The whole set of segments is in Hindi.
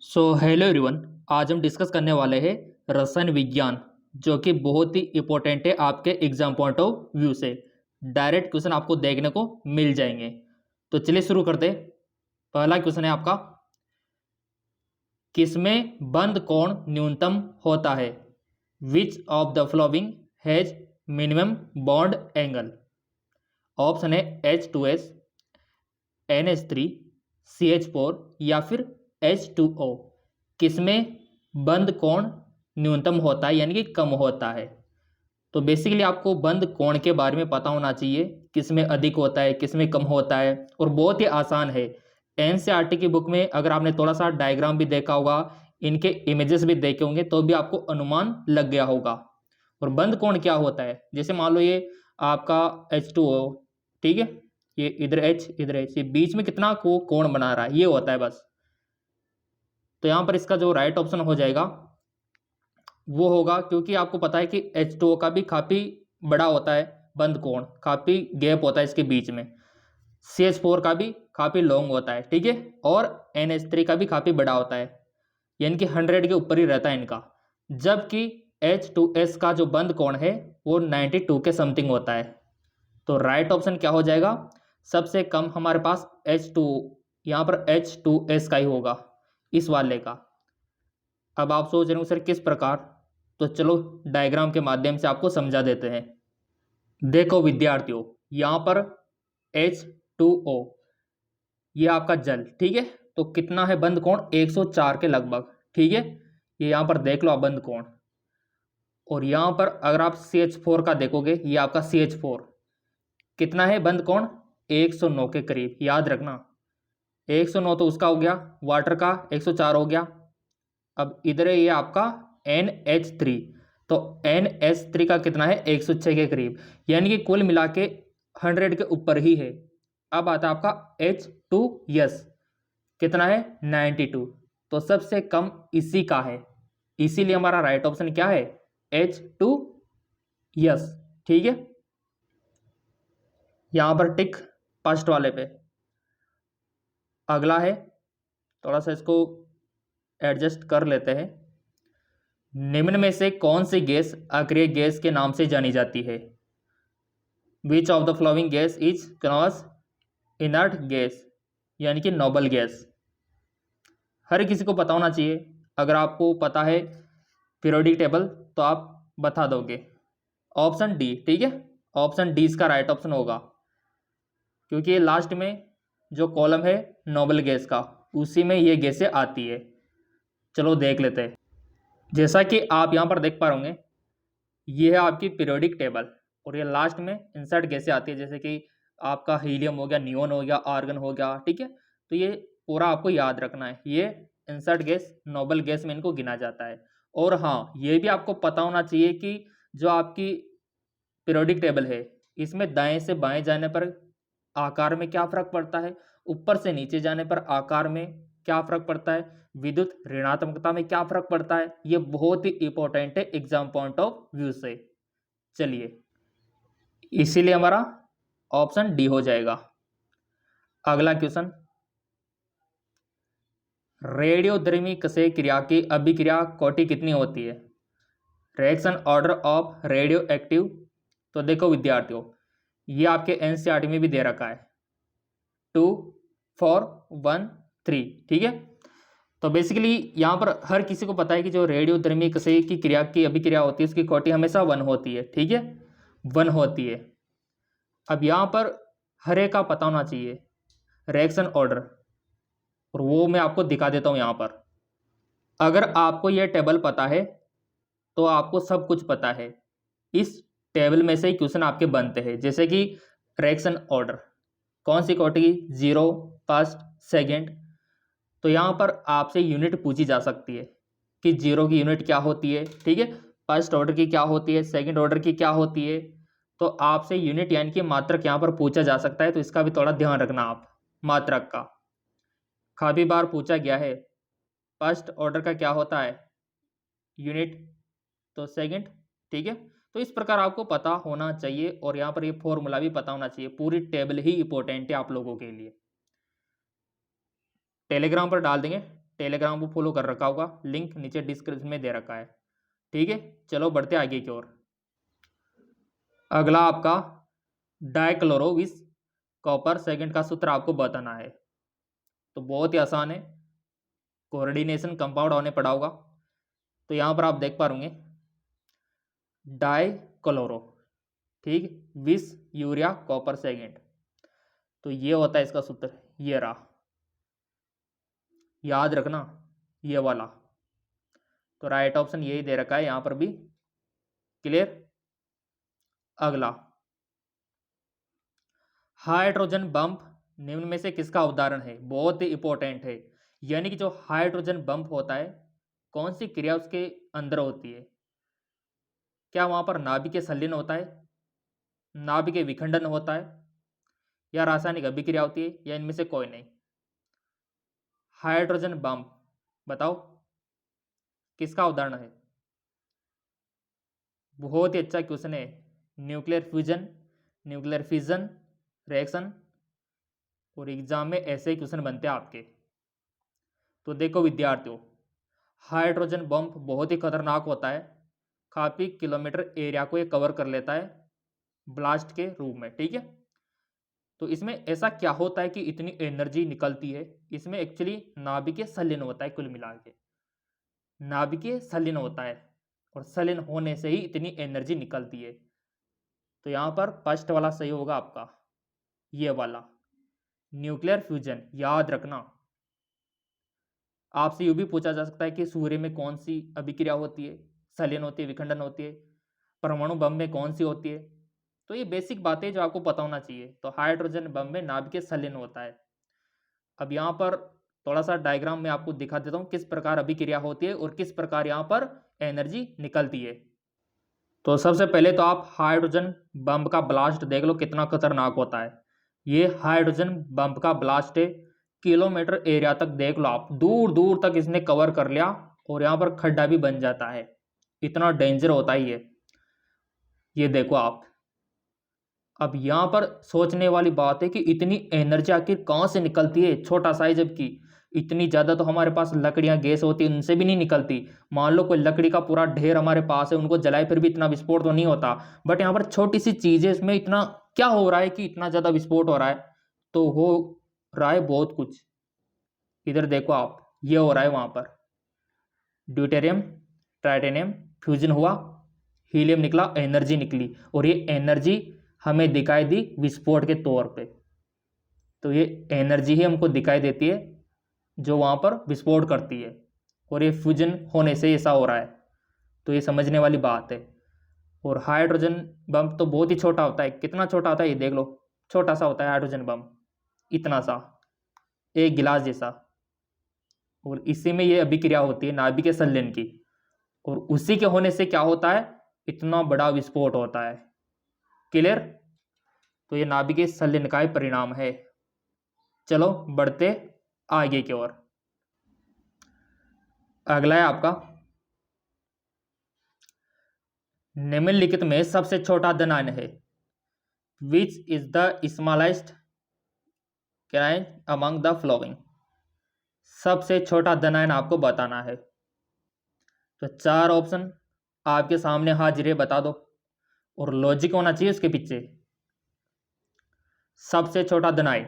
Hello everyone. आज हम डिस्कस करने वाले हैं रसायन विज्ञान, जो कि बहुत ही इम्पोर्टेंट है आपके एग्जाम पॉइंट ऑफ व्यू से। डायरेक्ट क्वेश्चन आपको देखने को मिल जाएंगे। तो चलिए शुरू करते हैं। पहला क्वेश्चन है आपका, किसमें बंद कोण न्यूनतम होता है? Which of the following has minimum bond angle? Option है H2S, NH3, CH4 या फिर H2O। किसमें बंद कोण न्यूनतम होता है यानी कि कम होता है? तो बेसिकली आपको बंद कोण के बारे में पता होना चाहिए, किसमें अधिक होता है किसमें कम होता है, और बहुत ही आसान है। एनसीईआरटी की बुक में अगर आपने थोड़ा सा डायग्राम भी देखा होगा, इनके इमेजेस भी देखे होंगे, तो भी आपको अनुमान लग गया होगा। और बंद कोण क्या होता है, जैसे मान लो ये आपका H2O, ठीक है, ये इधर H इधर H, ये बीच में कितना को कोण बना रहा है, ये होता है बस। तो यहाँ पर इसका जो राइट ऑप्शन हो जाएगा वो होगा, क्योंकि आपको पता है कि H2O का भी काफ़ी बड़ा होता है बंद कोण, काफ़ी गैप होता है इसके बीच में। CH4 का भी काफ़ी लॉन्ग होता है, ठीक है, और NH3 का भी काफ़ी बड़ा होता है, यानी कि 100 के ऊपर ही रहता है इनका। जबकि H2S का जो बंद कोण है वो 92 के समथिंग होता है। तो राइट ऑप्शन क्या हो जाएगा? सबसे कम हमारे पास H2, यहाँ पर H2S का ही होगा, इस वाले का। अब आप सोच रहे हो सर किस प्रकार, तो चलो डायग्राम के माध्यम से आपको समझा देते हैं। देखो विद्यार्थियों, यहाँ पर H2O, ये आपका जल, ठीक है, तो कितना है बंद कोण? 104 के लगभग, ठीक है, ये यहाँ पर देख लो आप बंद कोण। और यहाँ पर अगर आप CH4 का देखोगे, ये आपका CH4 कितना है बंद कोण? 109 के करीब, याद रखना। 109 तो उसका हो गया, वाटर का 104 हो गया। अब इधर है ये आपका NH3, तो NH3 का कितना है? 106 के करीब, यानी कि कुल मिला के 100 के ऊपर ही है। अब आता है आपका H2S, कितना है? 92, तो सबसे कम इसी का है, इसीलिए हमारा राइट ऑप्शन क्या है? H2S, ठीक है। यहां पर टिक फर्स्ट वाले पे। अगला है, थोड़ा सा इसको एडजस्ट कर लेते हैं। निम्न में से कौन सी गैस अक्रिय गैस के नाम से जानी जाती है? Which of the following gas is knows inert gas, यानी कि नोबल गैस? हर किसी को पता होना चाहिए। अगर आपको पता है पीरियोडिक टेबल तो आप बता दोगे। ऑप्शन डी, ठीक है, ऑप्शन डी इसका राइट ऑप्शन होगा, क्योंकि ये लास्ट में जो कॉलम है नोबल गैस का, उसी में ये गैसें आती है। चलो देख लेते हैं। जैसा कि आप यहाँ पर देख पा रहे होंगे, ये है आपकी पीरियोडिक टेबल, और ये लास्ट में इंसर्ट गैसें आती है, जैसे कि आपका हीलियम हो गया, नियोन हो गया, आर्गन हो गया, ठीक है। तो ये पूरा आपको याद रखना है, ये इंसर्ट गैस नोबल गैस में इनको गिना जाता है। और हाँ, ये भी आपको पता होना चाहिए कि जो आपकी पीरियोडिक टेबल है, इसमें दाएं से बाएं जाने पर आकार में क्या फर्क पड़ता है, ऊपर से नीचे जाने पर आकार में क्या फर्क पड़ता है, विद्युत ऋणात्मकता में क्या फर्क पड़ता है, ये बहुत ही इंपॉर्टेंट है एग्जाम पॉइंट ऑफ व्यू से। चलिए, इसीलिए हमारा ऑप्शन डी हो जाएगा। अगला क्वेश्चन, रेडियोधर्मी कसे क्रिया की अभिक्रिया कोटि कितनी होती है? Reaction order of radio active. तो देखो विद्यार्थियों, ये आपके एनसीईआरटी में भी दे रखा है 2, 4, 1, 3, ठीक है। तो बेसिकली यहाँ पर हर किसी को पता है कि जो रेडियोधर्मी कसे की क्रिया की अभिक्रिया होती है उसकी कोटि हमेशा 1 होती है, ठीक है, 1 होती है। अब यहाँ पर हर एक का पता होना चाहिए रिएक्शन ऑर्डर, और वो मैं आपको दिखा देता हूँ यहाँ पर। अगर आपको यह टेबल पता है तो आपको सब कुछ पता है। इस टेबल में से ही क्वेश्चन आपके बनते हैं, जैसे कि रिएक्शन ऑर्डर कौन सी कोटि, 0, फर्स्ट, सेकंड। तो यहाँ पर आपसे यूनिट पूछी जा सकती है कि 0 की यूनिट क्या होती है, ठीक है, फर्स्ट ऑर्डर की क्या होती है, सेकंड ऑर्डर की क्या होती है। तो आपसे यूनिट यानी कि मात्रक यहाँ पर पूछा जा सकता है, तो इसका भी थोड़ा ध्यान रखना आप। मात्रक का काफ़ी बार पूछा गया है। फर्स्ट ऑर्डर का क्या होता है? यूनिट, तो सेकंड, ठीक है। तो इस प्रकार आपको पता होना चाहिए, और यहाँ पर ये फॉर्मूला भी पता होना चाहिए। पूरी टेबल ही इंपॉर्टेंट है आप लोगों के लिए। टेलीग्राम पर डाल देंगे टेलीग्राम को फॉलो कर रखा होगा, लिंक नीचे डिस्क्रिप्शन में दे रखा है। ठीक है, चलो बढ़ते आगे की ओर। अगला आपका डाइक्लोरोविस कॉपर सेकंड का सूत्र आपको बताना है। तो बहुत ही आसान है, कोऑर्डिनेशन कंपाउंड होने पड़ा होगा। तो यहाँ पर आप देख पा रहे डाइक्लोरो, ठीक, 20 यूरिया कॉपर सेकेंड। तो ये होता है इसका सूत्र, ये रहा, याद रखना ये वाला। तो राइट ऑप्शन यही दे रखा है यहाँ पर भी। क्लियर। अगला, हाइड्रोजन बम्प निम्न में से किसका उदाहरण है? बहुत ही इंपॉर्टेंट है। यानी कि जो हाइड्रोजन बम्प होता है, कौन सी क्रिया उसके अंदर होती है? क्या वहां पर नाभिकीय संलीन होता है, नाभिकीय विखंडन होता है, या रासायनिक अभिक्रिया होती है, या इनमें से कोई नहीं? हाइड्रोजन बम्प बताओ किसका उदाहरण है? बहुत ही अच्छा क्वेश्चन है। Nuclear fusion, nuclear fission reaction, और एग्जाम में ऐसे ही क्वेश्चन बनते हैं आपके। तो देखो विद्यार्थियों, हाइड्रोजन बम्प बहुत ही खतरनाक होता है, काफी किलोमीटर एरिया को ये कवर कर लेता है ब्लास्ट के रूप में। ठीक है, तो इसमें ऐसा क्या होता है कि इतनी एनर्जी निकलती है? इसमें एक्चुअली नाभिकीय संलीन होता है, कुल मिला के नाभिकीय संलीन होता है, और संलीन होने से ही इतनी एनर्जी निकलती है। तो यहाँ पर फर्स्ट वाला सही होगा आपका, ये वाला न्यूक्लियर फ्यूजन। याद रखना, आपसे यूं भी पूछा जा सकता है कि सूर्य में कौन सी अभिक्रिया होती है, संलीन होती है, विखंडन होती है, परमाणु बम में कौन सी होती है। तो ये बेसिक बातें जो आपको पता होना चाहिए। तो हाइड्रोजन बम में नाभिकीय संलीन होता है। अब यहाँ पर थोड़ा सा डायग्राम में आपको दिखा देता हूँ किस प्रकार अभिक्रिया होती है और किस प्रकार यहाँ पर एनर्जी निकलती है। तो सबसे पहले तो आप हाइड्रोजन बम का ब्लास्ट देख लो कितना खतरनाक होता है। ये हाइड्रोजन बम का ब्लास्ट है, किलोमीटर एरिया तक देख लो आप, दूर दूर तक इसने कवर कर लिया, और यहाँ पर खड्डा भी बन जाता है। इतना डेंजर होता है ये देखो आप। अब यहाँ पर सोचने वाली बात है कि इतनी एनर्जी आखिर कहाँ से निकलती है? छोटा साइज, जबकि इतनी ज़्यादा तो हमारे पास लकड़ियाँ गैस होती है, उनसे भी नहीं निकलती। मान लो कोई लकड़ी का पूरा ढेर हमारे पास है, उनको जलाए फिर भी इतना विस्फोट तो नहीं होता। बट यहाँ पर छोटी सी चीज़ है, इसमें इतना क्या हो रहा है कि इतना ज़्यादा विस्फोट हो रहा है? तो हो रहा है बहुत कुछ। इधर देखो आप, ये हो रहा है वहाँ पर ड्यूटेरियम टाइटेनियम फ्यूजन हुआ, हीलियम निकला, एनर्जी निकली, और ये एनर्जी हमें दिखाई दी विस्फोट के तौर पे। तो ये एनर्जी ही हमको दिखाई देती है जो वहाँ पर विस्फोट करती है, और ये फ्यूजन होने से ऐसा हो रहा है। तो ये समझने वाली बात है। और हाइड्रोजन बम तो बहुत ही छोटा होता है। कितना छोटा होता है ये देख लो, छोटा सा होता है हाइड्रोजन बम, इतना सा, एक गिलास जैसा, और इसी में ये अभिक्रिया होती है नाभिकीय संलीन की, और उसी के होने से क्या होता है? इतना बड़ा विस्फोट होता है। क्लियर। तो ये नाभिकीय संलीन का ही परिणाम है। चलो बढ़ते आगे की ओर। अगला है आपका, निम्नलिखित में सबसे छोटा धनायन है। Which is the smallest can among the flowing? सबसे छोटा धनायन आपको बताना है। तो 4 ऑप्शन आपके सामने हाजिर है, बता दो, और लॉजिक होना चाहिए उसके पीछे। सबसे छोटा धनायन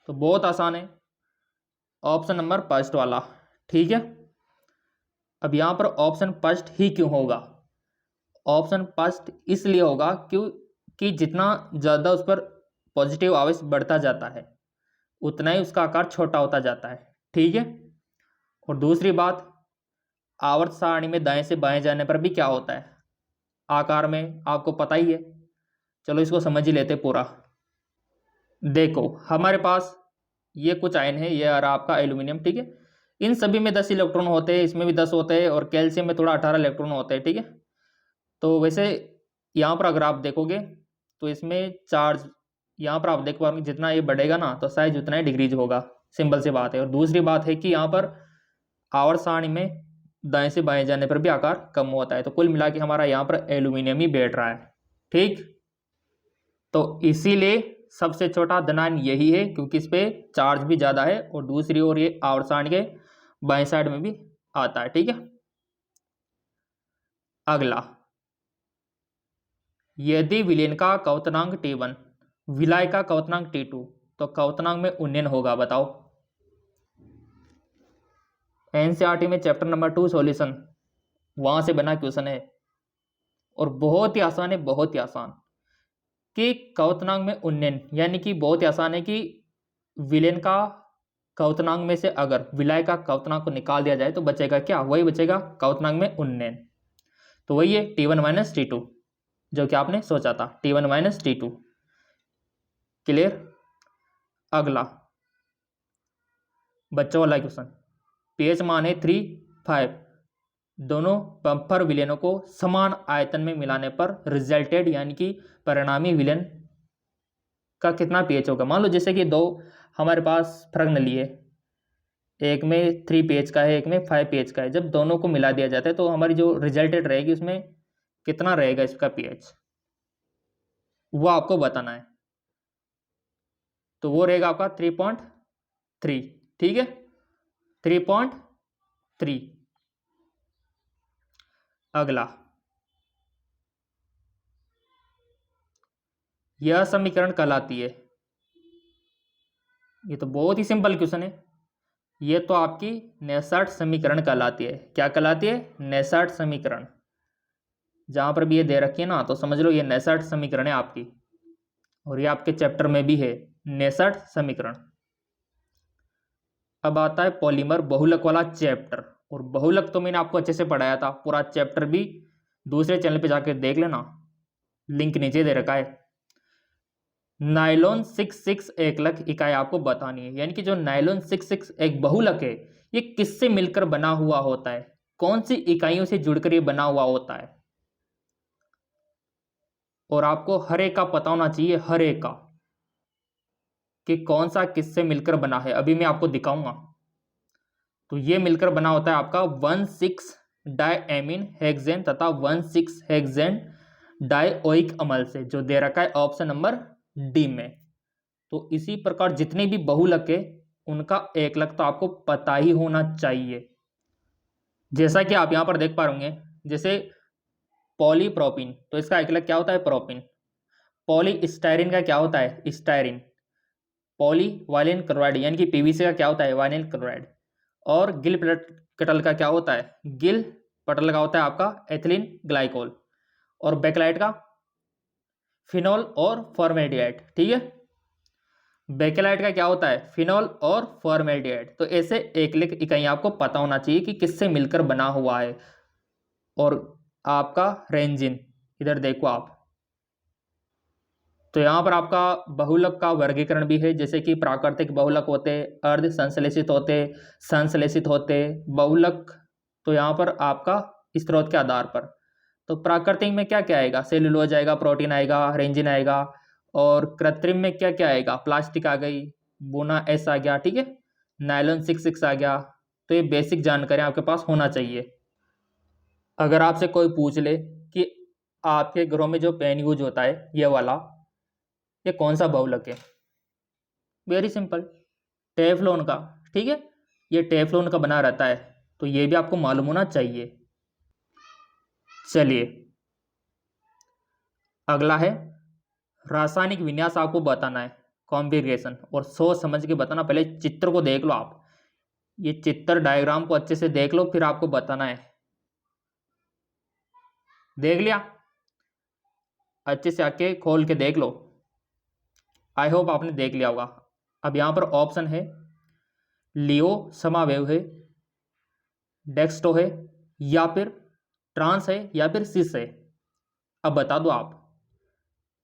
तो बहुत आसान है, ऑप्शन नंबर फर्स्ट वाला। ठीक है, अब यहां पर ऑप्शन फर्स्ट ही क्यों होगा? ऑप्शन फर्स्ट इसलिए होगा क्योंकि जितना ज़्यादा उस पर पॉजिटिव आवेश बढ़ता जाता है उतना ही उसका आकार छोटा होता जाता है। ठीक है, और दूसरी बात, आवर्त सारणी में दाएं से बाएं जाने पर भी क्या होता है आकार में, आपको पता ही है। चलो इसको समझ ही लेते पूरा। देखो हमारे पास ये कुछ आयन है, ये आ रहा आपका एल्यूमिनियम। ठीक है, इन सभी में 10 इलेक्ट्रॉन होते हैं, इसमें भी 10 होते हैं, और कैल्शियम में थोड़ा 18 इलेक्ट्रॉन होते हैं। ठीक है, तो वैसे यहाँ पर अगर आप देखोगे तो इसमें चार्ज यहाँ पर आप देख पाओगे जितना ये बढ़ेगा ना तो साइज उतना ही डिक्रीज होगा, सिंपल सी बात है। और दूसरी बात है कि यहाँ पर आवर्त सारणी में दाएं से बाएं जाने पर भी आकार कम होता है। तो कुल मिला के हमारा यहाँ पर एल्यूमिनियम ही बैठ रहा है। ठीक, तो इसीलिए सबसे छोटा धनायन यही है क्योंकि इस पे चार्ज भी ज़्यादा है, और दूसरी ओर ये आवर्त के बाएं साइड में भी आता है। ठीक है, अगला, यदि विलयन का क्वथनांक T1 विलय का क्वथनांक T2 तो क्वथनांक में उन्नयन होगा। बताओ। एनसीईआरटी में चैप्टर नंबर 2 सॉल्यूशन, वहां से बना क्वेश्चन है और बहुत ही आसान है, बहुत ही आसान। कि क्वथनांक में उन्नयन यानी कि बहुत ही आसान है कि विलयन का क्वथनांक में से अगर विलय का क्वथनांक को निकाल दिया जाए तो बचेगा क्या? वही बचेगा क्वथनांक में उन्नयन। तो वही है T1 माइनस T2 जो कि आपने सोचा था, T1 माइनस T2। क्लियर? अगला बच्चों वाला क्वेश्चन, पीएच मान है 3, 5, दोनों बम्पर विलयनों को समान आयतन में मिलाने पर रिजल्टेड यानी कि परिणामी विलयन का कितना पीएच होगा। मान लो जैसे कि दो हमारे पास फ्रगनली है, एक में 3 पीएच का है, एक में 5 पीएच का है। जब दोनों को मिला दिया जाता है तो हमारी जो रिजल्टेड रहेगी उसमें कितना रहेगा इसका पीएच, वो आपको बताना है। तो वो रहेगा आपका 3.3। ठीक है, 3.3। अगला, यह समीकरण कहलाती है, ये तो बहुत ही सिंपल क्वेश्चन है, ये तो आपकी नेसर्ट समीकरण कहलाती है। क्या कहलाती है? नेसर्ट समीकरण। जहां पर भी ये दे रखी है ना तो समझ लो ये नेसर्ट समीकरण है आपकी, और ये आपके चैप्टर में भी है नेसर्ट समीकरण। अब आता है पॉलीमर बहुलक वाला चैप्टर, और बहुलक तो मैंने आपको अच्छे से पढ़ाया था, पूरा चैप्टर भी दूसरे चैनल पे जाकर देख लेना, लिंक नीचे दे रखा है। नायलॉन 66 एकलक इकाई आपको बतानी है, यानी कि जो नायलॉन 66 एक बहुलक है ये किससे मिलकर बना हुआ होता है, कौन सी इकाइयों से जुड़कर ये बना हुआ होता है, और आपको हर एक का पता होना चाहिए, हर एक का कि कौन सा किससे मिलकर बना है। अभी मैं आपको दिखाऊंगा। तो ये मिलकर बना होता है आपका 1,6 डायएमीन हेक्सेन तथा 1,6 हेक्सेन डाइओइक अम्ल से, जो दे रखा है ऑप्शन नंबर डी में। तो इसी प्रकार जितने भी बहुलक है उनका एकलक तो आपको पता ही होना चाहिए। जैसा कि आप यहां पर देख पा रहे होंगे, जैसे पॉलीप्रोपिन, तो इसका एकलक क्या होता है? प्रोपिन। पॉलीस्टायरीन का क्या होता है? स्टायरीन। पॉली वायलिन क्लोराइड यानी कि पीवीसी का क्या होता है? Violin chloride. और गिल पटल का क्या होता है? गिल पटल का होता है आपका एथिलीन ग्लाइकोल। और बेकेलाइट का फिनोल और फॉर्मेल्डिहाइड। ठीक है, बेकेलाइट का क्या होता है? फिनोल और फॉर्मेल्डिहाइड। तो ऐसे एकलिक इकाई आपको पता होना चाहिए कि किससे मिलकर बना हुआ है। और आपका रेंजिन, इधर देखो आप, तो यहाँ पर आपका बहुलक का वर्गीकरण भी है, जैसे कि प्राकृतिक बहुलक होते, अर्ध संश्लेषित होते, संश्लेषित होते बहुलक। तो यहाँ पर आपका स्रोत के आधार पर, तो प्राकृतिक में क्या क्या आएगा? सेलुलोज आएगा, प्रोटीन आएगा, रेंजिन आएगा। और कृत्रिम में क्या क्या आएगा? प्लास्टिक आ गई, बोना एस आ गया। ठीक है, नायलॉन 66 आ गया। तो ये बेसिक जानकारी आपके पास होना चाहिए। अगर आपसे कोई पूछ ले कि आपके घरों में जो पेन यूज होता है ये वाला, ये कौन सा बहुलक है? वेरी सिंपल, टेफ्लॉन का। ठीक है, ये टेफ्लॉन का बना रहता है, तो ये भी आपको मालूम होना चाहिए। चलिए अगला है रासायनिक विन्यास आपको बताना है, कॉन्फ़िगरेशन, और सोच समझ के बताना। पहले चित्र को देख लो आप, ये चित्र डायग्राम को अच्छे से देख लो, फिर आपको बताना है। देख लिया? अच्छे से आके खोल के देख लो, आई होप आपने देख लिया होगा। अब यहां पर ऑप्शन है लियो समावेव है, डेक्स्टो है, या फिर ट्रांस है, या फिर सिस है। अब बता दो आप,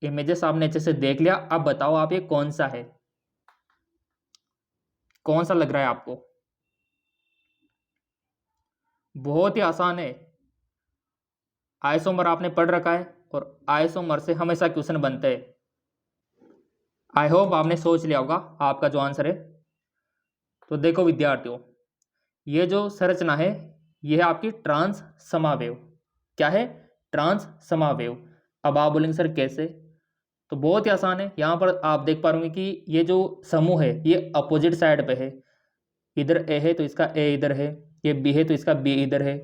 इमेजेस आपने अच्छे से देख लिया, अब बताओ आप ये कौन सा है, कौन सा लग रहा है आपको? बहुत ही आसान है, आइसोमर आपने पढ़ रखा है, और आइसोमर से हमेशा क्वेश्चन बनते हैं। आई होप आपने सोच लिया होगा आपका जो आंसर है। तो देखो विद्यार्थियों, ये जो संरचना है ये है आपकी ट्रांस समावेव। क्या है? ट्रांस समावेव। अब आप बोलेंगे सर कैसे? तो बहुत ही आसान है। यहाँ पर आप देख पा रहे कि ये जो समूह है ये अपोजिट साइड पे है। इधर ए है तो इसका ए इधर है, ये बी है तो इसका बी इधर है।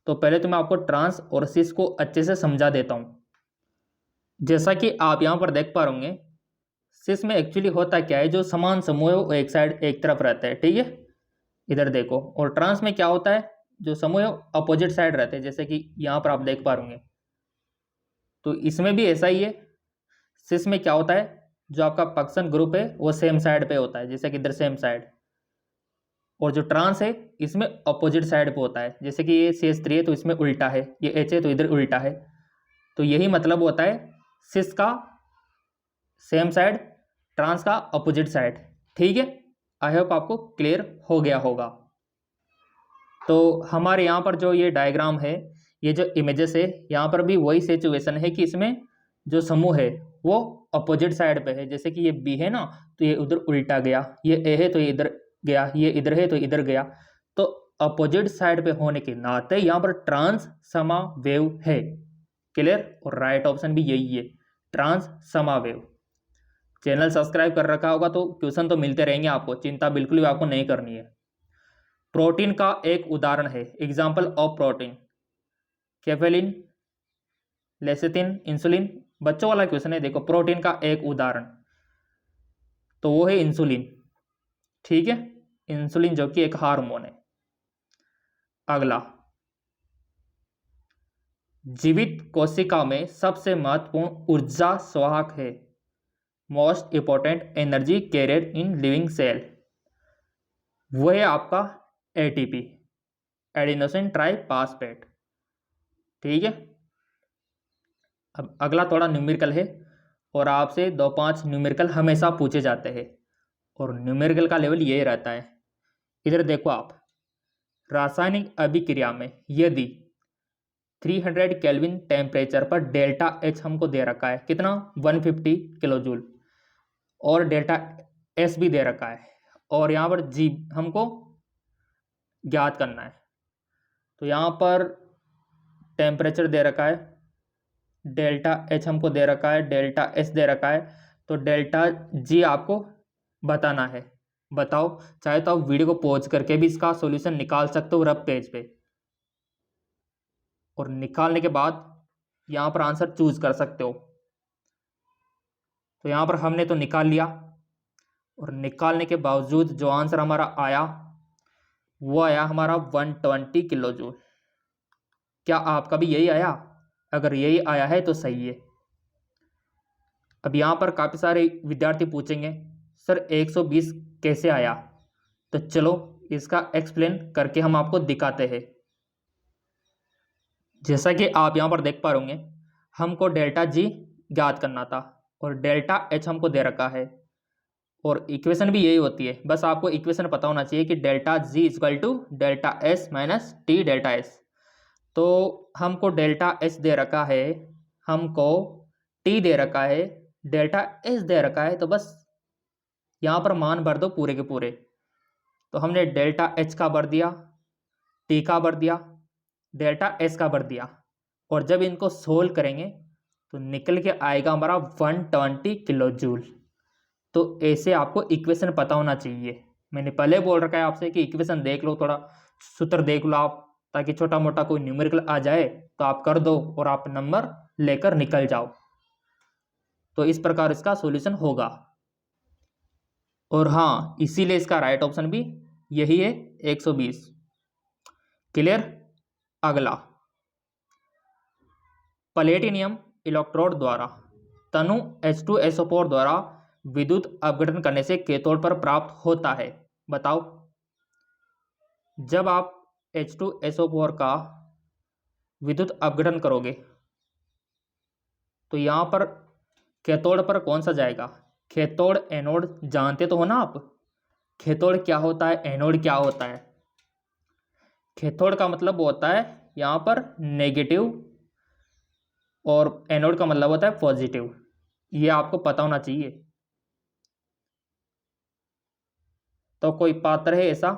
तो पहले तो मैं आपको ट्रांस और सिस को अच्छे से समझा देता हूँ। जैसा कि आप यहाँ पर देख पा रहे होंगे, सिस में एक्चुअली होता क्या है, जो समान समूह है वो एक साइड एक तरफ रहता है, ठीक है, इधर देखो। और ट्रांस में क्या होता है, जो समूह है अपोजिट साइड रहते हैं, जैसे कि यहाँ पर आप देख पा रहे होंगे। तो इसमें भी ऐसा ही है। सिस में क्या होता है, जो आपका फंक्शन ग्रुप है वो सेम साइड पे होता है, जैसे कि इधर सेम साइड। और जो ट्रांस है इसमें अपोजिट साइड पे होता है, जैसे कि ये CH3 है तो इसमें उल्टा है, ये H है तो इधर उल्टा है। तो यही मतलब होता है सिस का सेम साइड, ट्रांस का अपोजिट साइड, ठीक है। आई होप आपको क्लियर हो गया होगा। तो हमारे यहाँ पर जो ये डायग्राम है, ये जो इमेजेस है, यहाँ पर भी वही सिचुएशन है कि इसमें जो समूह है वो अपोजिट साइड पे है। जैसे कि ये बी है ना, तो ये उधर उल्टा गया, ये ए है तो ये इधर गया, ये इधर है तो इधर गया। तो अपोजिट साइड पे होने के नाते यहाँ पर ट्रांस समावेव है। क्लियर? और राइट ऑप्शन भी यही है, ट्रांस समावेव। चैनल सब्सक्राइब कर रखा होगा तो क्वेश्चन तो मिलते रहेंगे आपको, चिंता बिल्कुल भी आपको नहीं करनी है। प्रोटीन का एक उदाहरण है, example of protein, cephalin, lecithin, insulin. बच्चों वाला क्वेश्चन है, देखो प्रोटीन का एक उदाहरण, तो वो है इंसुलिन, ठीक है, इंसुलिन जो कि एक हार्मोन है। अगला, जीवित कोशिका में सबसे महत्वपूर्ण ऊर्जा स्वाहक है, most important energy carrier in living cell, वो है आपका ATP, एडिनोसिन ट्राइफॉस्फेट, ठीक है। अब अगला थोड़ा न्यूमेरिकल है, और आपसे 2-5 न्यूमेरिकल हमेशा पूछे जाते हैं, और न्यूमेरिकल का लेवल यही रहता है। इधर देखो आप, रासायनिक अभिक्रिया में यदि 300 केल्विन टेम्परेचर पर डेल्टा H हमको दे रखा है, कितना, 150 किलो जूल, और डेल्टा S भी दे रखा है, और यहाँ पर G हमको ज्ञात करना है। तो यहाँ पर टेम्परेचर दे रखा है, डेल्टा H हमको दे रखा है, डेल्टा S दे रखा है, तो डेल्टा G आपको बताना है। बताओ, चाहे तो आप वीडियो को पॉज करके भी इसका सॉल्यूशन निकाल सकते हो रफ पेज पे, और निकालने के बाद यहाँ पर आंसर चूज कर सकते हो। तो यहाँ पर हमने तो निकाल लिया, और निकालने के बावजूद जो आंसर हमारा आया वो आया हमारा 120 किलो जूल। क्या आपका भी यही आया? अगर यही आया है तो सही है। अब यहाँ पर काफ़ी सारे विद्यार्थी पूछेंगे सर 120 कैसे आया, तो चलो इसका एक्सप्लेन करके हम आपको दिखाते हैं। जैसा कि आप यहाँ पर देख पा रहे होंगे, हमको डेल्टा G ज्ञात करना था, और डेल्टा H हमको दे रखा है, और इक्वेशन भी यही होती है। बस आपको इक्वेशन पता होना चाहिए कि delta G equal to delta S minus T delta S। तो हमको डेल्टा H दे रखा है, हमको T दे रखा है, डेल्टा S दे रखा है, तो बस यहाँ पर मान भर दो पूरे के पूरे। तो हमने डेल्टा H का भर दिया, T का भर दिया, डेल्टा S का भर दिया, और जब इनको सोल्व करेंगे तो निकल के आएगा हमारा 120 किलो जूल। तो ऐसे आपको इक्वेशन पता होना चाहिए। मैंने पहले बोल रखा है आपसे कि इक्वेशन देख लो, थोड़ा सूत्र देख लो आप, ताकि छोटा मोटा कोई न्यूमेरिकल आ जाए तो आप कर दो और आप नंबर लेकर निकल जाओ। तो इस प्रकार इसका सॉल्यूशन होगा। और हाँ, इसीलिए इसका राइट ऑप्शन भी यही है, 120। क्लियर? अगला, प्लेटिनियम इलेक्ट्रोड द्वारा तनु H2SO4 द्वारा विद्युत अपघटन करने से कैथोड पर प्राप्त होता है। बताओ, जब आप H2SO4 का विद्युत अपघटन करोगे तो यहाँ पर कैथोड पर कौन सा जाएगा? कैथोड एनोड जानते तो हो ना आप। कैथोड क्या होता है, एनोड क्या होता है? कैथोड का मतलब होता है यहाँ पर नेगेटिव, और एनोड का मतलब होता है पॉजिटिव। ये आपको पता होना चाहिए। तो कोई पात्र है ऐसा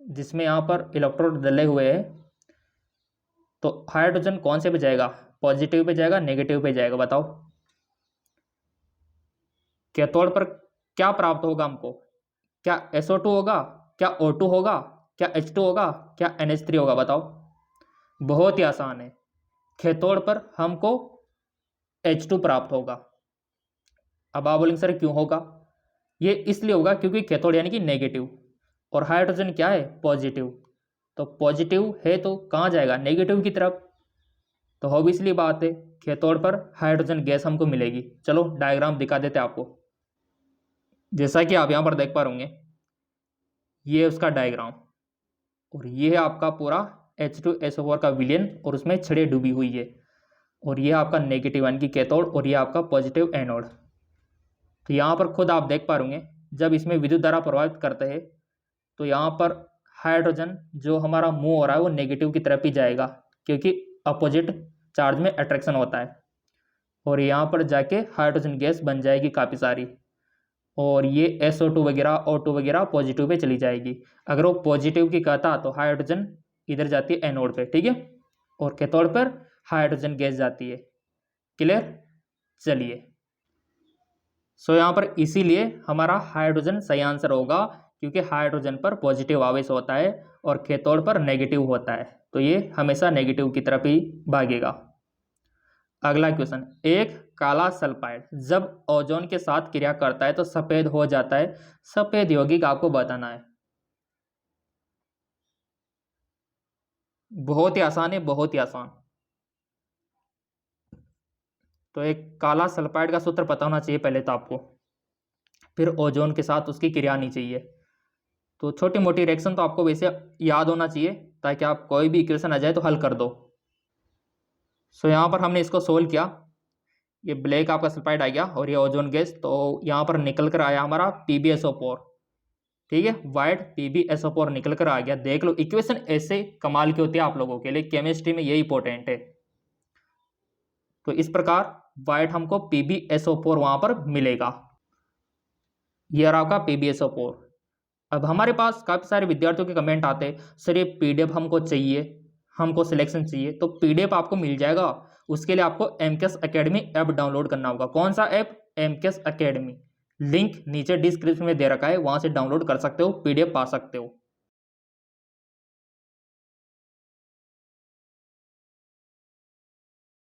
जिसमें यहाँ पर इलेक्ट्रोड डले हुए हैं, तो हाइड्रोजन कौन से पे जाएगा? पॉजिटिव पे जाएगा, नेगेटिव पे जाएगा? बताओ। कैथोड पर क्या प्राप्त होगा हमको? क्या SO2 होगा, क्या O2 होगा, क्या H2 होगा, क्या NH3 होगा? बताओ। बहुत ही आसान है, कैथोड पर हमको H2 प्राप्त होगा। अब आप बोलेंगे सर क्यों होगा? ये इसलिए होगा क्योंकि कैथोड यानी कि नेगेटिव और हाइड्रोजन क्या है? पॉजिटिव। तो पॉजिटिव है तो कहाँ जाएगा? नेगेटिव की तरफ। तो ऑब्वियसली बात है कैथोड पर हाइड्रोजन गैस हमको मिलेगी। चलो डायग्राम दिखा देते आपको। जैसा कि आप यहाँ पर देख पा रहे होंगे, ये है उसका डायग्राम और ये है आपका पूरा H2SO4 का विलयन और उसमें छड़ें डूबी हुई है। और ये आपका नेगेटिव यानी कि कैथोड और ये आपका पॉजिटिव एनोड। तो यहाँ पर खुद आप देख पा रहे होंगे, जब इसमें विद्युत धारा प्रभावित करते हैं तो यहाँ पर हाइड्रोजन जो हमारा मूव हो रहा है वो नेगेटिव की तरफ ही जाएगा, क्योंकि अपोजिट चार्ज में अट्रैक्शन होता है। और यहाँ पर जाके हाइड्रोजन गैस बन जाएगी काफ़ी सारी, और ये SO2 वगैरह O2 वगैरह पॉजिटिव पे चली जाएगी। अगर वो पॉजिटिव की कहता तो हाइड्रोजन इधर जाती है एनोड पे, ठीक है, और कैथोड पर हाइड्रोजन गैस जाती है। क्लियर? चलिए, सो यहाँ पर इसीलिए हमारा हाइड्रोजन सही आंसर होगा, क्योंकि हाइड्रोजन पर पॉजिटिव आवेश होता है और कैथोड पर नेगेटिव होता है, तो ये हमेशा नेगेटिव की तरफ ही भागेगा। अगला क्वेश्चन, एक काला सल्फाइड जब ओजोन के साथ क्रिया करता है तो सफेद हो जाता है, सफेद यौगिक आपको बताना है। बहुत ही आसान है, बहुत ही आसान। तो एक काला सल्फाइड का सूत्र पता होना चाहिए पहले तो आपको, फिर ओजोन के साथ उसकी क्रिया आनी चाहिए। तो छोटी मोटी रिएक्शन तो आपको वैसे याद होना चाहिए, ताकि आप कोई भी इक्वेशन आ जाए तो हल कर दो। सो यहाँ पर हमने इसको सोल्व किया, ये ब्लैक आपका सल्फाइड आ गया और ये ओजोन गैस, तो यहाँ पर निकल कर आया हमारा PbSO4, ठीक है, वाइट PbSO4 निकल कर आ गया। देख लो इक्वेशन ऐसे कमाल की होती है आप लोगों के लिए, केमिस्ट्री में यही इंपॉर्टेंट है। तो इस प्रकार वाइट हमको PbSO4 वहां पर मिलेगा, ये रहा आपका PbSO4। अब हमारे पास काफ़ी सारे विद्यार्थियों के कमेंट आते हैं, सर ये PDF हमको चाहिए, हमको सिलेक्शन चाहिए। तो PDF आपको मिल जाएगा, उसके लिए आपको MCAS अकेडमी ऐप डाउनलोड करना होगा। कौन सा ऐप? MCAS academy. लिंक नीचे डिस्क्रिप्शन में दे रखा है, वहाँ से डाउनलोड कर सकते हो, PDF पा सकते हो।